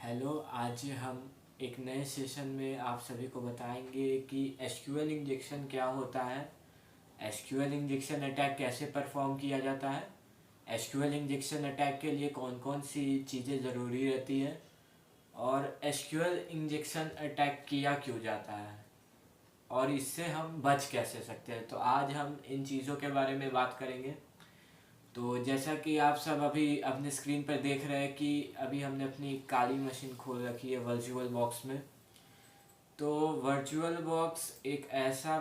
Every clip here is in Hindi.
हेलो। आज हम एक नए सेशन में आप सभी को बताएंगे कि एसक्यूएल इंजेक्शन क्या होता है, एसक्यूएल इंजेक्शन अटैक कैसे परफॉर्म किया जाता है, एसक्यूएल इंजेक्शन अटैक के लिए कौन कौन सी चीज़ें ज़रूरी रहती है और एसक्यूएल इंजेक्शन अटैक किया क्यों जाता है और इससे हम बच कैसे सकते हैं। तो आज हम इन चीज़ों के बारे में बात करेंगे। तो जैसा कि आप सब अभी अपने स्क्रीन पर देख रहे हैं कि अभी हमने अपनी काली मशीन खोल रखी है वर्चुअल बॉक्स में। तो वर्चुअल बॉक्स एक ऐसा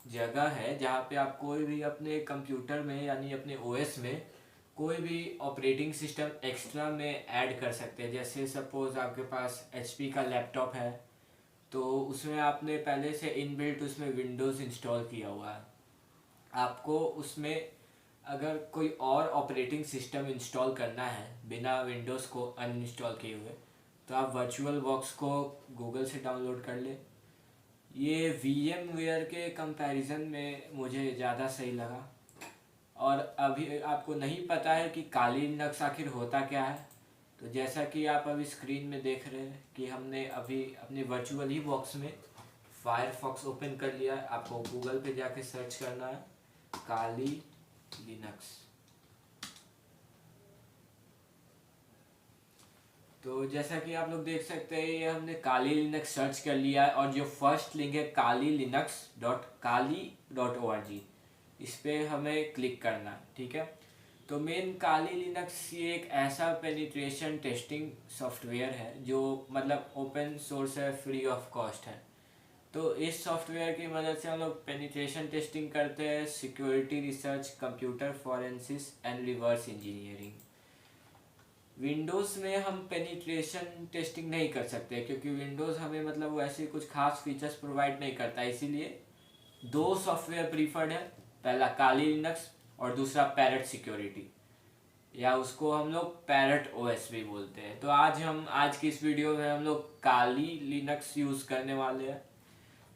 जगह है जहाँ पे आप कोई भी अपने कंप्यूटर में यानी अपने ओएस में कोई भी ऑपरेटिंग सिस्टम एक्स्ट्रा में ऐड कर सकते हैं। जैसे सपोज़ आपके पास एचपी का लैपटॉप है तो उसमें आपने पहले से इनबिल्ट उसमें विंडोज़ इंस्टॉल किया हुआ है। आपको उसमें अगर कोई और ऑपरेटिंग सिस्टम इंस्टॉल करना है बिना विंडोज़ को अनइंस्टॉल किए हुए तो आप वर्चुअल बॉक्स को गूगल से डाउनलोड कर लें। ये VMware के कंपैरिजन में मुझे ज़्यादा सही लगा। और अभी आपको नहीं पता है कि काली लिनक्स आखिर होता क्या है, तो जैसा कि आप अभी स्क्रीन में देख रहे हैं कि हमने अभी अपने वर्चुअल ही बॉक्स में फायरफॉक्स ओपन कर लिया है। आपको गूगल पे जाके सर्च करना है काली लिनक्स। तो जैसा कि आप लोग देख सकते हैं ये हमने काली लिनक्स सर्च कर लिया है और जो फर्स्ट लिंक है kali.kali.org, इस पे हमें क्लिक करना है। ठीक है। तो मेन काली लिनक्स ये एक ऐसा पेनिट्रेशन टेस्टिंग सॉफ्टवेयर है जो ओपन सोर्स है, फ्री ऑफ कॉस्ट है। तो इस सॉफ्टवेयर की मदद से हम लोग पेनिट्रेशन टेस्टिंग करते हैं, security research, computer forensics and reverse engineering. Windows में हम पेनिट्रेशन टेस्टिंग नहीं कर सकते क्योंकि विंडोज़ हमें वैसे कुछ खास फीचर्स प्रोवाइड नहीं करता। इसीलिए दो सॉफ्टवेयर प्रीफर्ड है, पहला काली लिनक्स और दूसरा पैरेट सिक्योरिटी, या उसको हम लोग पैरेट ओएस भी बोलते हैं। तो आज की इस वीडियो में हम लोग काली लिनक्स यूज़ करने वाले हैं।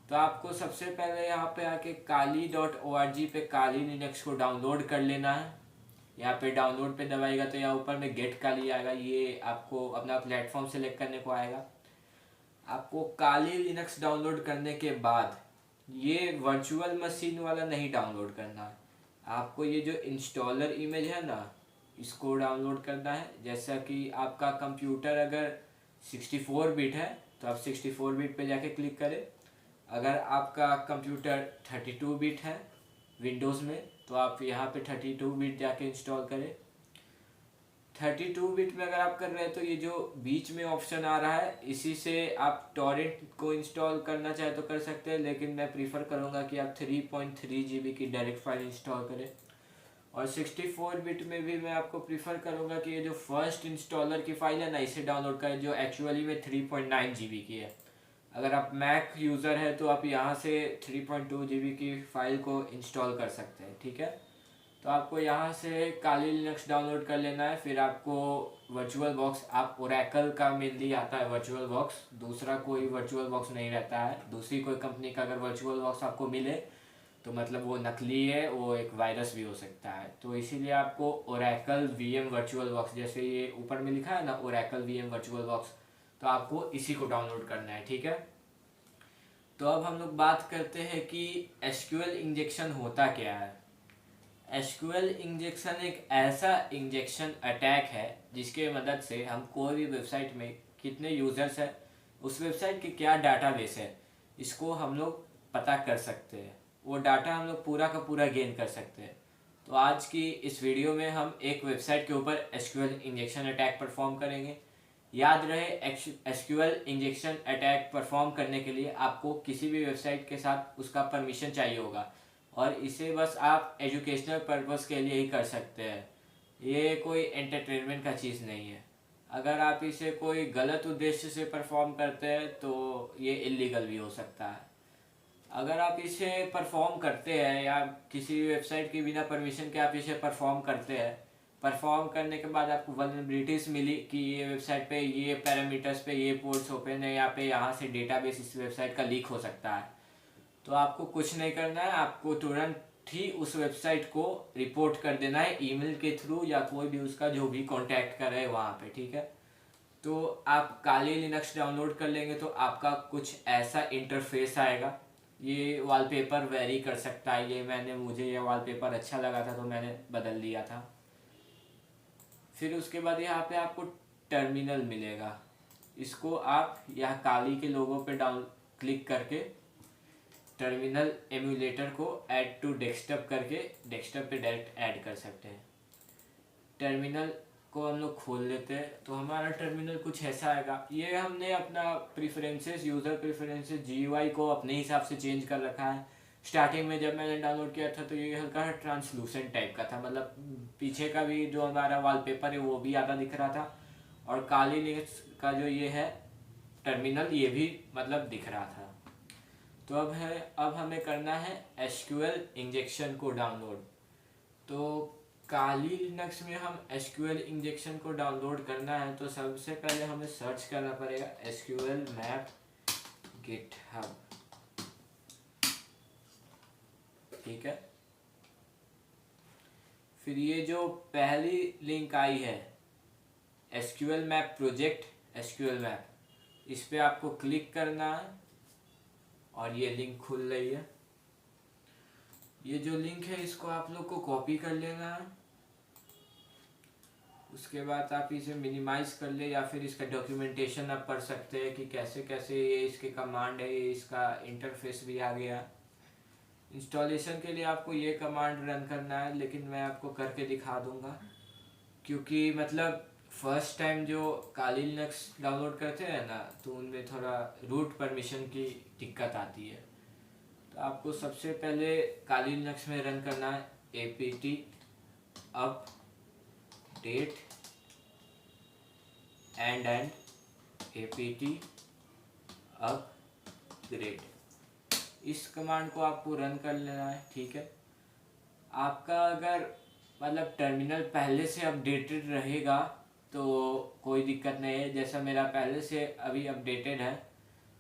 तो आपको सबसे पहले यहाँ पे आके kali.org पे काली लिनक्स को डाउनलोड कर लेना है। यहाँ पे डाउनलोड पे दबाएगा तो यहाँ ऊपर में गेट काली आएगा, ये आपको अपना प्लेटफॉर्म सेलेक्ट करने को आएगा। आपको काली लिनक्स डाउनलोड करने के बाद ये वर्चुअल मशीन वाला नहीं डाउनलोड करना है, आपको ये जो इंस्टॉलर इमेज है ना इसको डाउनलोड करना है। जैसा कि आपका कंप्यूटर अगर 64 बिट है तो आप 64 बिट पे जाके क्लिक करें। अगर आपका कंप्यूटर 32 बिट है विंडोज़ में तो आप यहाँ पे 32 बिट जाके इंस्टॉल करें। 32 बिट में अगर आप कर रहे हैं तो ये जो बीच में ऑप्शन आ रहा है इसी से आप टॉरेंट को इंस्टॉल करना चाहे तो कर सकते हैं, लेकिन मैं प्रीफर करूँगा कि आप 3.3 GB की डायरेक्ट फाइल इंस्टॉल करें। और 64 बिट में भी मैं आपको प्रीफर करूँगा कि ये जो फर्स्ट इंस्टॉलर की फ़ाइल है ना इसे डाउनलोड करें, जो एक्चुअली में 3.9 GB की है। अगर आप मैक यूज़र है तो आप यहाँ से 3.2 GB की फ़ाइल को इंस्टॉल कर सकते हैं। ठीक है। तो आपको यहाँ से काली लिनक्स डाउनलोड कर लेना है। फिर आपको वर्चुअल बॉक्स, आप ओरेकल का मेनली आता है वर्चुअल बॉक्स, दूसरा कोई वर्चुअल बॉक्स नहीं रहता है। दूसरी कोई कंपनी का अगर वर्चुअल बॉक्स आपको मिले तो वो नकली है, वो एक वायरस भी हो सकता है। तो इसीलिए आपको ओरेकल VM वर्चुअल बॉक्स, जैसे ये ऊपर में लिखा है ना ओरेकल VM वर्चुअल बॉक्स, तो आपको इसी को डाउनलोड करना है। ठीक है। तो अब हम लोग बात करते हैं कि एसक्यूएल इंजेक्शन होता क्या है। एसक्यूएल इंजेक्शन एक ऐसा इंजेक्शन अटैक है जिसके मदद से हम कोई भी वेबसाइट में कितने यूज़र्स हैं, उस वेबसाइट के क्या डाटाबेस है, इसको हम लोग पता कर सकते हैं। वो डाटा हम लोग पूरा का पूरा गेन कर सकते हैं। तो आज की इस वीडियो में हम एक वेबसाइट के ऊपर एसक्यूएल इंजेक्शन अटैक परफॉर्म करेंगे। याद रहे, एसक्यूएल इंजेक्शन अटैक परफॉर्म करने के लिए आपको किसी भी वेबसाइट के साथ उसका परमिशन चाहिए होगा और इसे बस आप एजुकेशनल पर्पस के लिए ही कर सकते हैं। ये कोई एंटरटेनमेंट का चीज़ नहीं है। अगर आप इसे कोई गलत उद्देश्य से परफॉर्म करते हैं तो ये इलीगल भी हो सकता है। अगर आप इसे परफॉर्म करते हैं या किसी वेबसाइट के बिना परमिशन के आप इसे परफॉर्म करते हैं, परफॉर्म करने के बाद आपको वल्नरेबिलिटीज मिली कि ये वेबसाइट पे ये पैरामीटर्स पे ये पोर्ट्स ओपन है, यहाँ से डेटाबेस इस वेबसाइट का लीक हो सकता है, तो आपको कुछ नहीं करना है। आपको तुरंत ही उस वेबसाइट को रिपोर्ट कर देना है ईमेल के थ्रू या कोई भी उसका जो भी कांटेक्ट करे वहाँ पे। ठीक है। तो आप काली लिनक्स डाउनलोड कर लेंगे तो आपका कुछ ऐसा इंटरफेस आएगा। ये वॉलपेपर वेरी कर सकता है, मुझे ये वॉलपेपर अच्छा लगा था तो मैंने बदल दिया था। फिर उसके बाद यहाँ पे आपको टर्मिनल मिलेगा, इसको आप यहाँ काली के लोगो पे डाउन क्लिक करके टर्मिनल एमुलेटर को ऐड टू डेस्कटॉप करके डेस्कटॉप पे डायरेक्ट ऐड कर सकते हैं। टर्मिनल को हम लोग खोल लेते हैं तो हमारा टर्मिनल कुछ ऐसा आएगा। ये हमने अपना प्रेफरेंसेस, यूज़र प्रेफरेंसेस, जीयूआई को अपने हिसाब से चेंज कर रखा है। स्टार्टिंग में जब मैंने डाउनलोड किया था तो ये हल्का ट्रांसलूसेंट टाइप का था, मतलब पीछे का भी जो हमारा वॉलपेपर है वो भी आधा दिख रहा था, और काली लिनक्स का जो ये है टर्मिनल ये भी मतलब दिख रहा था। तो अब हमें करना है एसक्यूएल इंजेक्शन को डाउनलोड। तो काली लिनक्स में हम एसक्यूएल इंजेक्शन को डाउनलोड करना है तो सबसे पहले हमें सर्च करना पड़ेगा एसक्यूएल मैप गिटहब, ठीक है। फिर ये जो पहली लिंक आई है SQL map project SQL map, इस पे आपको क्लिक करना है और ये लिंक खुल रही है। ये जो लिंक है इसको आप लोग को कॉपी कर लेना है। उसके बाद आप इसे मिनिमाइज कर ले या फिर इसका डॉक्यूमेंटेशन आप पढ़ सकते हैं कि कैसे कैसे ये इसके कमांड है, ये इसका इंटरफेस भी आ गया। इंस्टॉलेशन के लिए आपको ये कमांड रन करना है, लेकिन मैं आपको करके दिखा दूंगा क्योंकि मतलब फर्स्ट टाइम जो काली लिनक्स डाउनलोड करते हैं ना तो उनमें थोड़ा रूट परमिशन की दिक्कत आती है। तो आपको सबसे पहले काली लिनक्स में रन करना है apt update and apt upgrade, इस कमांड को आपको रन कर लेना है, ठीक है। आपका अगर मतलब टर्मिनल पहले से अपडेटेड रहेगा तो कोई दिक्कत नहीं है, जैसा मेरा पहले से अभी अपडेटेड है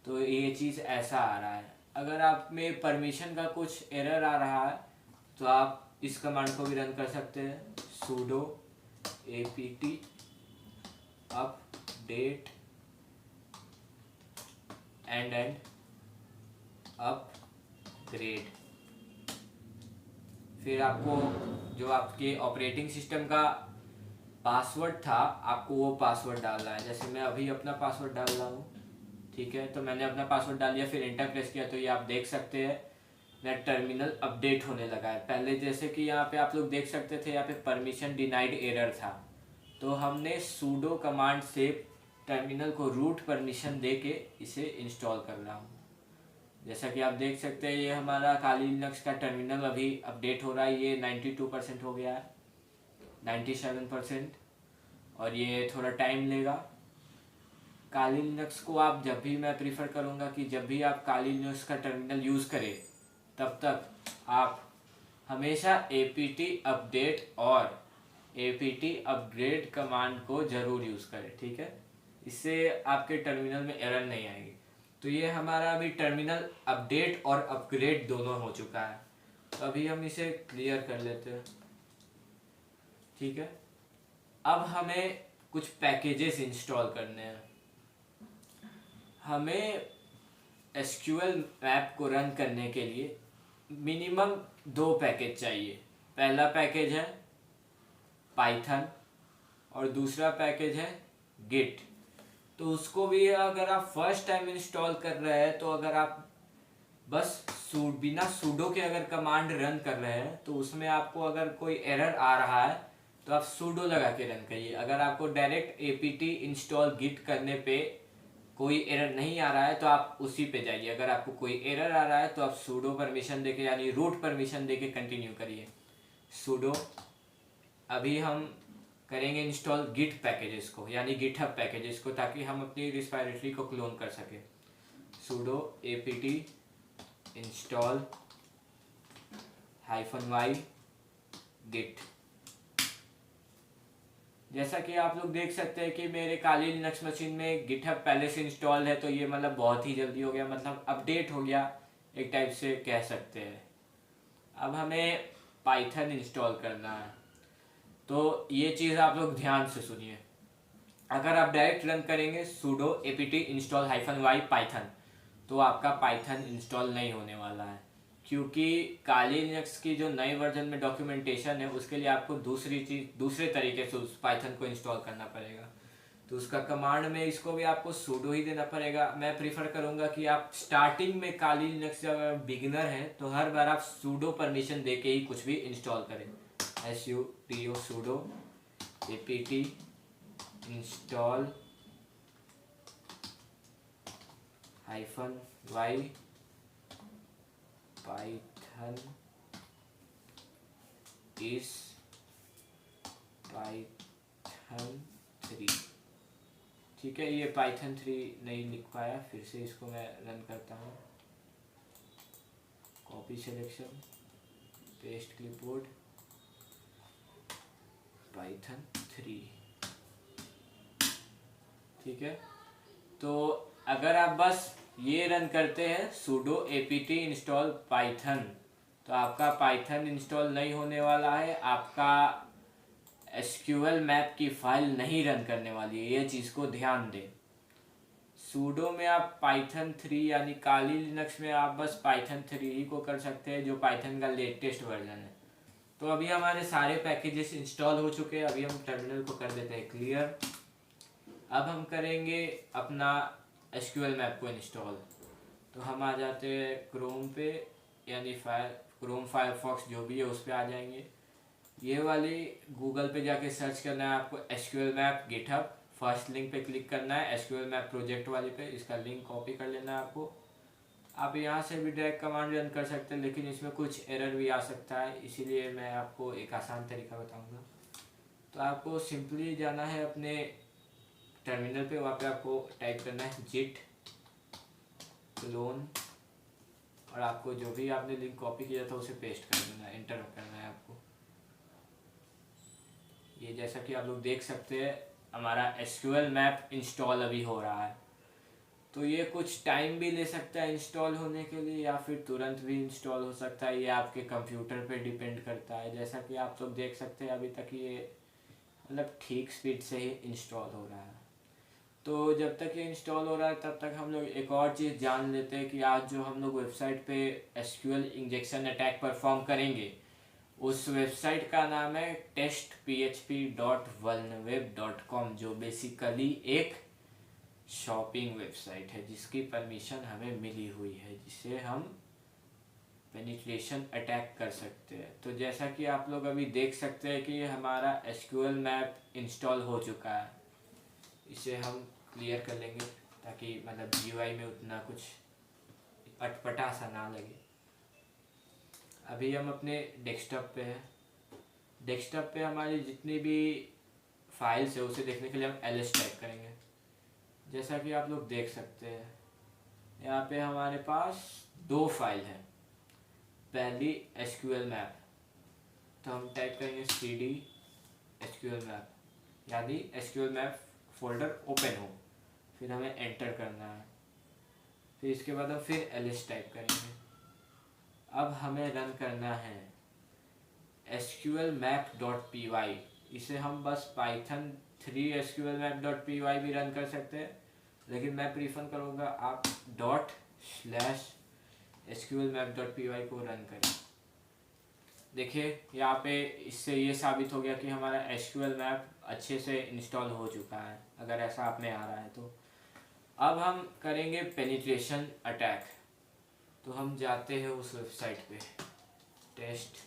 तो ये चीज़ ऐसा आ रहा है। अगर आप में परमिशन का कुछ एरर आ रहा है तो आप इस कमांड को भी रन कर सकते हैं, sudo apt update and upgrade. फिर आपको जो आपके ऑपरेटिंग सिस्टम का पासवर्ड था आपको वो पासवर्ड डालना है। जैसे मैं अभी अपना पासवर्ड डाल रहा हूँ, ठीक है। तो मैंने अपना पासवर्ड डाल दिया, फिर एंटर प्रेस किया तो ये आप देख सकते हैं मेरा टर्मिनल अपडेट होने लगा है। पहले जैसे कि यहाँ पे आप लोग देख सकते थे यहाँ पे परमिशन डिनाइड एरर था, तो हमने सूडो कमांड से टर्मिनल को रूट परमिशन दे के इसे इंस्टॉल कर रहा हूँ। जैसा कि आप देख सकते हैं ये हमारा काली लिनक्स का टर्मिनल अभी अपडेट हो रहा है। ये 92% हो गया है, 97%, और ये थोड़ा टाइम लेगा। काली लिनक्स को आप जब भी, मैं प्रीफर करूँगा कि जब भी आप काली लिनक्स का टर्मिनल यूज़ करें तब तक आप हमेशा apt अपडेट और apt अपग्रेड कमांड को ज़रूर यूज़ करें, ठीक है। इससे आपके टर्मिनल में एरर नहीं आएगी। तो ये हमारा अभी टर्मिनल अपडेट और अपग्रेड दोनों हो चुका है। तो अभी हम इसे क्लियर कर लेते हैं, ठीक है। अब हमें कुछ पैकेजेस इंस्टॉल करने हैं। हमें एसक्यूएल मैप को रन करने के लिए मिनिमम 2 पैकेज चाहिए। पहला पैकेज है पाइथन और दूसरा पैकेज है गिट। तो उसको भी अगर आप फर्स्ट टाइम इंस्टॉल कर रहे हैं तो अगर आप बस बिना सूडो के अगर कमांड रन कर रहे हैं तो उसमें आपको अगर कोई एरर आ रहा है तो आप सूडो लगा के रन करिए। अगर आपको डायरेक्ट apt इंस्टॉल गिट करने पे कोई एरर नहीं आ रहा है तो आप उसी पे जाइए। अगर आपको कोई एरर आ रहा है तो आप सूडो परमिशन देके यानी रूट परमिशन देके कंटिन्यू करिए। सूडो अभी हम करेंगे इंस्टॉल गिट पैकेजेस को यानी गिटहब पैकेजेस को, ताकि हम अपनी रिस्पायरेटरी को क्लोन कर सके। Sudo apt install -y git. जैसा कि आप लोग देख सकते हैं कि मेरे काली लिनक्स मशीन में गिटहब पहले से इंस्टॉल है, तो ये मतलब बहुत ही जल्दी हो गया, मतलब अपडेट हो गया एक टाइप से कह सकते हैं। अब हमें पाइथन इंस्टॉल करना है, तो ये चीज़ आप लोग ध्यान से सुनिए। अगर आप डायरेक्ट रन करेंगे sudo apt install -y python, तो आपका पाइथन इंस्टॉल नहीं होने वाला है, क्योंकि काली लिनक्स की जो नए वर्जन में डॉक्यूमेंटेशन है उसके लिए आपको दूसरे तरीके से उस पाइथन को इंस्टॉल करना पड़ेगा। तो उसका कमांड में इसको भी आपको सूडो ही देना पड़ेगा। मैं प्रीफर करूंगा कि आप स्टार्टिंग में काली लिनक्स जब बिगिनर हैं तो हर बार आप सूडो परमिशन दे के ही कुछ भी इंस्टॉल करें। sudo pseudo apt install -y Python is Python 3। ठीक है, ये पाइथन 3 नहीं लिख पाया, फिर से इसको मैं रन करता हूँ। Copy selection, paste clipboard, Python 3। ठीक है, तो अगर आप बस ये रन करते हैं sudo apt इंस्टॉल पाइथन, तो आपका पाइथन इंस्टॉल नहीं होने वाला है, आपका एसक्यूएल मैप की फाइल नहीं रन करने वाली है, ये चीज़ को ध्यान दें। सूडो में आप पाइथन 3 यानी काली लिनक्स में आप बस पाइथन 3 ही को कर सकते हैं, जो पाइथन का लेटेस्ट वर्जन है। तो अभी हमारे सारे पैकेजेस इंस्टॉल हो चुके हैं। अभी हम टर्मिनल को कर देते हैं क्लियर। अब हम करेंगे अपना एसक्यूएल मैप को इंस्टॉल। तो हम आ जाते हैं क्रोम पे, यानी क्रोम फायरफॉक्स जो भी है उस पर आ जाएंगे। ये वाली गूगल पे जाके सर्च करना है आपको SQL map GitHub, first link पे क्लिक करना है एसक्यूएल मैप प्रोजेक्ट वाले पे, इसका लिंक कॉपी कर लेना है आपको। आप यहाँ से भी डायरेक्ट कमांड रन कर सकते हैं, लेकिन इसमें कुछ एरर भी आ सकता है, इसीलिए मैं आपको एक आसान तरीका बताऊँगा। तो आपको सिंपली जाना है अपने टर्मिनल पे, वहाँ पे आपको टाइप करना है जिट क्लोन, और आपको जो भी आपने लिंक कॉपी किया था उसे पेस्ट कर देना है, एंटर करना है आपको। ये जैसा कि आप लोग देख सकते हैं हमारा एसक्यूएल मैप इंस्टॉल अभी हो रहा है। तो ये कुछ टाइम भी ले सकता है इंस्टॉल होने के लिए, या फिर तुरंत भी इंस्टॉल हो सकता है, ये आपके कंप्यूटर पे डिपेंड करता है। जैसा कि आप लोग देख सकते हैं अभी तक ये मतलब ठीक स्पीड से ही इंस्टॉल हो रहा है। तो जब तक ये इंस्टॉल हो रहा है तब तक हम लोग एक और चीज़ जान लेते हैं कि आज जो हम लोग वेबसाइट पे एसक्यूएल इंजेक्शन अटैक परफॉर्म करेंगे उस वेबसाइट का नाम है testphp.vulnweb.com, जो बेसिकली एक शॉपिंग वेबसाइट है जिसकी परमिशन हमें मिली हुई है, जिसे हम पेनिट्रेशन अटैक कर सकते हैं। तो जैसा कि आप लोग अभी देख सकते हैं कि हमारा एसक्यूएल मैप इंस्टॉल हो चुका है। इसे हम क्लियर कर लेंगे ताकि मतलब जीयूआई में उतना कुछ अटपटा सा ना लगे। अभी हम अपने डेस्कटॉप पे हैं। डेस्कटॉप पे हमारी जितनी भी फाइल्स है उसे देखने के लिए हम ls टाइप करेंगे। जैसा कि आप लोग देख सकते हैं यहाँ पे हमारे पास 2 फाइल हैं। पहली एसक्यूएल मैप, तो हम टाइप करेंगे cd एसक्यूएल मैप, यानी एसक्यूएल मैप फोल्डर ओपन हो, फिर हमें एंटर करना है। फिर इसके बाद हम फिर ls टाइप करेंगे। अब हमें रन करना है sqlmap.py। इसे हम बस पाइथन 3 sqlmap.py भी रन कर सकते हैं, लेकिन मैं प्रीफर करूँगा आप ./sqlmap.py को रन करें। देखिए यहाँ पे इससे ये साबित हो गया कि हमारा एसक्यूएल मैप अच्छे से इंस्टॉल हो चुका है, अगर ऐसा आप में आ रहा है तो। अब हम करेंगे पेनिट्रेशन अटैक। तो हम जाते हैं उस वेबसाइट पे testphp।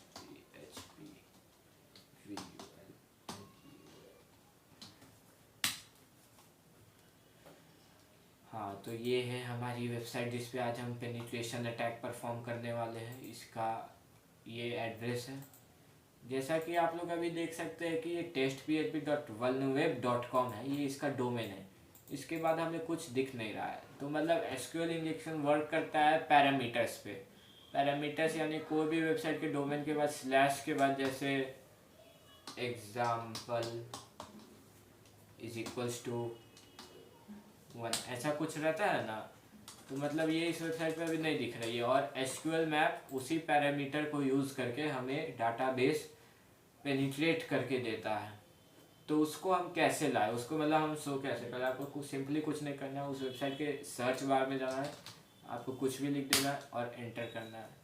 हाँ, तो ये है हमारी वेबसाइट जिस पे आज हम पेनिट्रेशन अटैक परफॉर्म करने वाले हैं। इसका ये एड्रेस है। जैसा कि आप लोग अभी देख सकते हैं कि ये testphp.vulnweb.com है, ये इसका डोमेन है। इसके बाद हमें कुछ दिख नहीं रहा है। तो मतलब एसक्यूएल इंजेक्शन वर्क करता है पैरामीटर्स पे। पैरामीटर्स यानी कोई भी वेबसाइट के डोमेन के बाद स्लैश के बाद जैसे एग्जाम्पल =1 ऐसा कुछ रहता है ना, तो मतलब ये इस वेबसाइट पे अभी नहीं दिख रही है। और एसक्यूएल मैप उसी पैरामीटर को यूज़ करके हमें डाटाबेस पेनिट्रेट करके देता है। तो उसको हम कैसे लाए, उसको मतलब हम शो कैसे करें। आपको सिंपली कुछ नहीं करना है, उस वेबसाइट के सर्च बार में जाना है, आपको कुछ भी लिख देना है और एंटर करना है।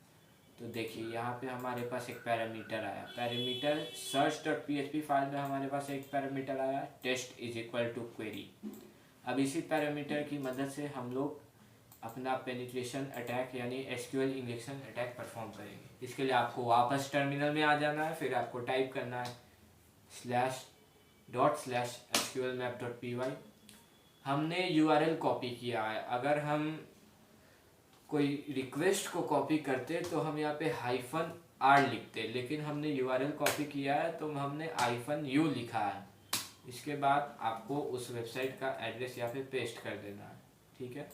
तो देखिए यहाँ पे हमारे पास एक पैरामीटर आया, पैरामीटर search.php फाइल में हमारे पास एक पैरामीटर आया, test is equal to query. अब इसी पैरामीटर की मदद से हम लोग अपना पेनिट्रेशन अटैक यानी एसक्यूएल इंजेक्शन अटैक परफॉर्म करेंगे। इसके लिए आपको वापस टर्मिनल में आ जाना है, फिर आपको टाइप करना है /./sqlmap.py। हमने यूआरएल कॉपी किया है। अगर हम कोई रिक्वेस्ट को कॉपी करते तो हम यहाँ पे -r लिखते, लेकिन हमने यूआरएल कॉपी किया है तो हमने -u लिखा है। इसके बाद आपको उस वेबसाइट का एड्रेस यहाँ पे पेस्ट कर देना है, ठीक है।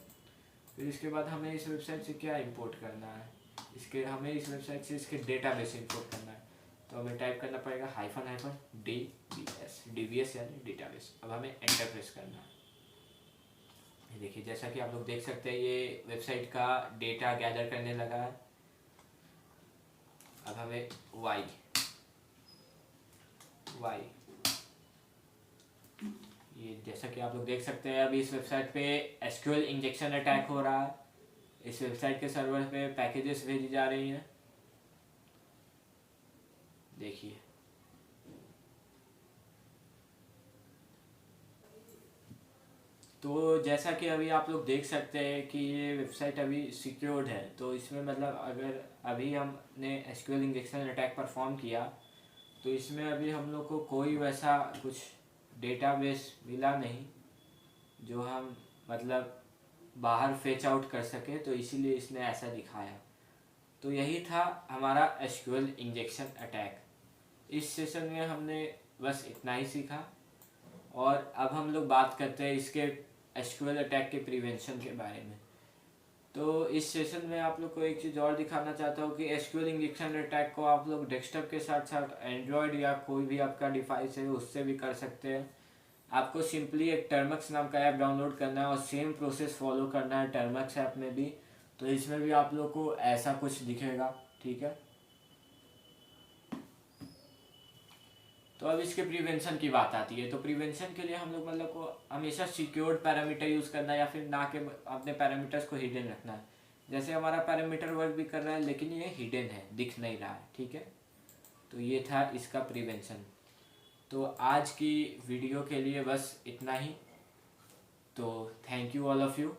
फिर इसके बाद हमें इस वेबसाइट से क्या इंपोर्ट करना है, हमें इस वेबसाइट से इसके डेटाबेस इंपोर्ट करना है। तो हमें टाइप करना पड़ेगा -dbs यानी डेटाबेस। अब हमें एंटर प्रेस करना है। देखिए जैसा कि आप लोग देख सकते हैं ये वेबसाइट का डेटा गैदर करने लगा है। अब हमें y ये जैसा कि आप लोग देख सकते हैं अभी इस वेबसाइट पे एसक्यूएल इंजेक्शन अटैक हो रहा है। इस वेबसाइट के सर्वर पे पैकेजेस भेजी जा रही हैं। देखिए तो जैसा कि अभी आप लोग देख सकते हैं कि ये वेबसाइट अभी सिक्योर्ड है। तो इसमें मतलब अगर अभी हमने एसक्यूएल इंजेक्शन अटैक परफॉर्म किया तो इसमें अभी हम लोग को कोई वैसा कुछ डेटाबेस मिला नहीं जो हम मतलब बाहर फेच आउट कर सके, तो इसीलिए इसने ऐसा दिखाया। तो यही था हमारा एसक्यूएल इंजेक्शन अटैक। इस सेशन में हमने बस इतना ही सीखा और अब हम लोग बात करते हैं इसके एसक्यूएल अटैक के प्रिवेंशन के बारे में। तो इस सेशन में आप लोग को एक चीज़ और दिखाना चाहता हूँ कि एसक्यूएल इंजेक्शन अटैक को आप लोग डेस्कटॉप के साथ साथ एंड्रॉयड या कोई भी आपका डिवाइस है उससे भी कर सकते हैं। आपको सिंपली एक टर्मक्स नाम का ऐप डाउनलोड करना है और सेम प्रोसेस फॉलो करना है टर्मक्स ऐप में भी। तो इसमें भी आप लोग को ऐसा कुछ दिखेगा, ठीक है। तो अब इसके प्रिवेंशन की बात आती है। तो प्रिवेंशन के लिए हम लोग मतलब को हमेशा सिक्योर्ड पैरामीटर यूज़ करना है या फिर ना के अपने पैरामीटर्स को हिडन रखना है। जैसे हमारा पैरामीटर वर्क भी कर रहा है लेकिन ये हिडन है, दिख नहीं रहा है, ठीक है। तो ये था इसका प्रिवेंशन। तो आज की वीडियो के लिए बस इतना ही। तो thank you all of you.